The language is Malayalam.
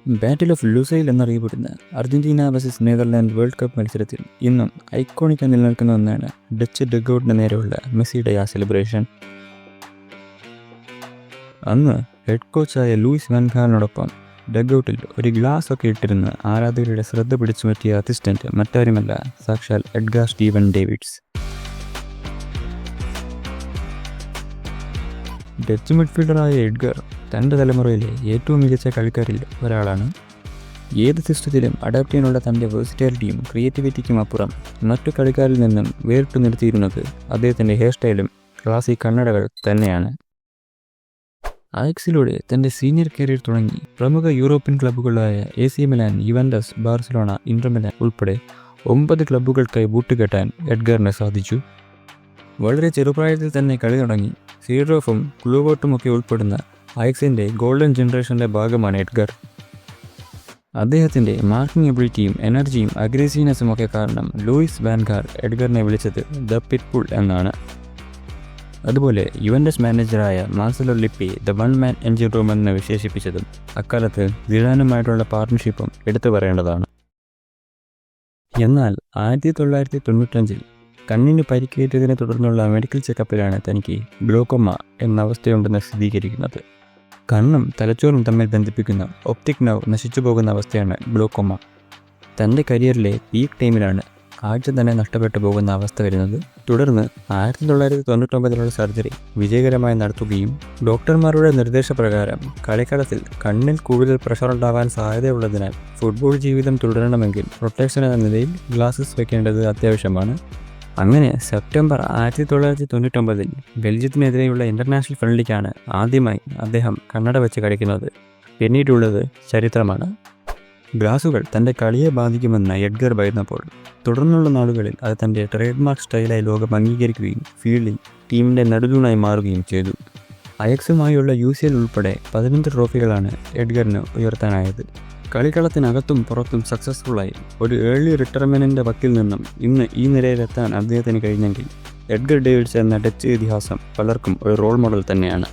ബാറ്റിൽ ഓഫ് ലുസൈൽ എന്നറിയപ്പെടുന്ന Argentina versus Netherland world cup മത്സരത്തിൽ ഇന്നും ഐക്കോണിക്കായി നിലനിൽക്കുന്ന ഒന്നാണ് ഡച്ച് ഡഗ്ഔട്ടിന് നേരെയുള്ള മെസ്സിയുടെ ആ സെലിബ്രേഷൻ. അന്ന് ഹെഡ് കോച്ചായ ലൂയിസ് വാൻ ഗാലിനോടൊപ്പം ഡഗ്ഔട്ടിൽ ഒരു ഗ്ലാസ് ഒക്കെ ഇട്ടിരുന്ന് ആരാധകരുടെ ശ്രദ്ധ പിടിച്ചു പറ്റിയ അസിസ്റ്റന്റ് മറ്റാരുമല്ല, സാക്ഷാൽ എഡ്ഗാർ സ്റ്റീവൻ ഡേവിഡ്സ്. ഡച്ച് മിഡ്ഫീൽഡറായ എഡ്ഗർ തൻ്റെ തലമുറയിലെ ഏറ്റവും മികച്ച കളിക്കാരിൽ ഒരാളാണ്. ഏത് സിസ്റ്റത്തിലും അഡാപ്റ്റ് ചെയ്യാനുള്ള തൻ്റെ വേഴ്സിറ്റാലിറ്റിയും ക്രിയേറ്റിവിറ്റിക്കും അപ്പുറം മറ്റു കളിക്കാരിൽ നിന്നും വേറിട്ടു നിർത്തിയിരുന്നത് അദ്ദേഹത്തിൻ്റെ ഹെയർ സ്റ്റൈലും ക്ലാസിക് കണ്ണടകൾ തന്നെയാണ്. അയക്സിലൂടെ തൻ്റെ സീനിയർ കരിയർ തുടങ്ങി പ്രമുഖ യൂറോപ്യൻ ക്ലബ്ബുകളായ AC Milan, Juventus, Barcelona, Inter Milan ഉൾപ്പെടെ 9 ക്ലബ്ബുകൾക്കായി ബൂട്ടുകെട്ടാൻ എഡ്ഗറിന് സാധിച്ചു. വളരെ ചെറുപ്രായത്തിൽ തന്നെ കളി തുടങ്ങി സീഡ്രോഫും ക്ലൂവോട്ടുമൊക്കെ ഉൾപ്പെടുന്ന അയക്സിൻ്റെ ഗോൾഡൻ ജനറേഷൻ്റെ ഭാഗമാണ് എഡ്ഗർ. അദ്ദേഹത്തിൻ്റെ മാർക്കിംഗ് എബിലിറ്റിയും എനർജിയും അഗ്രസീവ്നെസ്സും ഒക്കെ കാരണം ലൂയിസ് വാൻ ഗാൽ എഡ്ഗറിനെ വിളിച്ചത് ദ പിറ്റ്ബുൾ എന്നാണ്. അതുപോലെ യുവൻറ്റസ് മാനേജറായ Marcelo Lippi the one man engine room എന്ന് വിശേഷിപ്പിച്ചതും അക്കാലത്ത് സിഡാനുമായിട്ടുള്ള പാർട്ട്ണർഷിപ്പും എടുത്തു പറയേണ്ടതാണ്. എന്നാൽ 1995 കണ്ണിന് പരിക്കേറ്റതിനെ തുടർന്നുള്ള മെഡിക്കൽ ചെക്കപ്പിലാണ് തനിക്ക് ഗ്ലോക്കോമ എന്ന അവസ്ഥയുണ്ടെന്ന് സ്ഥിരീകരിക്കുന്നത്. കണ്ണും തലച്ചോറും തമ്മിൽ ബന്ധിപ്പിക്കുന്ന ഒപ്റ്റിക് നർവ് നശിച്ചു പോകുന്ന അവസ്ഥയാണ് ഗ്ലോക്കോമ. തൻ്റെ കരിയറിലെ പീക്ക് ടൈമിലാണ് കാഴ്ച തന്നെ നഷ്ടപ്പെട്ടു പോകുന്ന അവസ്ഥ വരുന്നത്. തുടർന്ന് 1999 സർജറി വിജയകരമായി നടത്തുകയും ഡോക്ടർമാരുടെ നിർദ്ദേശപ്രകാരം കളിക്കളത്തിൽ കണ്ണിൽ കൂടുതൽ പ്രഷർ ഉണ്ടാകാൻ സാധ്യതയുള്ളതിനാൽ ഫുട്ബോൾ ജീവിതം തുടരണമെങ്കിൽ പ്രൊട്ടക്ഷൻ എന്ന നിലയിൽ ഗ്ലാസസ് വയ്ക്കേണ്ടത് അത്യാവശ്യമാണ്. അങ്ങനെ സെപ്റ്റംബർ 1999 ബെൽജിയത്തിനെതിരെയുള്ള ഇൻ്റർനാഷണൽ ഫ്രണ്ട്ലിക്കാണ് ആദ്യമായി അദ്ദേഹം കണ്ണട വെച്ച് കളിക്കുന്നത്. പിന്നീടുള്ളത് ചരിത്രമാണ്. ഗ്ലാസുകൾ തൻ്റെ കളിയെ ബാധിക്കുമെന്ന് എഡ്ഗർ ഭയന്നപ്പോൾ തുടർന്നുള്ള നാളുകളിൽ അത് തൻ്റെ ട്രേഡ് മാർക്ക് സ്റ്റൈലായി ലോകം അംഗീകരിക്കുകയും ഫീൽഡിൽ ടീമിൻ്റെ നടുതൂണായി മാറുകയും ചെയ്തു. അയക്സുമായുള്ള UCL ഉൾപ്പെടെ 15 ട്രോഫികളാണ് എഡ്ഗറിന് ഉയർത്താനായത്. കളിക്കളത്തിനകത്തും പുറത്തും സക്സസ്ഫുള്ളായി ഒരു ഏർലി റിട്ടയർമെൻറ്റിൻ്റെ വക്കിൽ നിന്നും ഇന്ന് ഈ നിലയിലെത്താൻ അദ്ദേഹത്തിന് കഴിഞ്ഞെങ്കിൽ എഡ്ഗർ ഡേവിഡ്സ് എന്ന ഡച്ച് ഇതിഹാസം പലർക്കും ഒരു റോൾ മോഡൽ തന്നെയാണ്.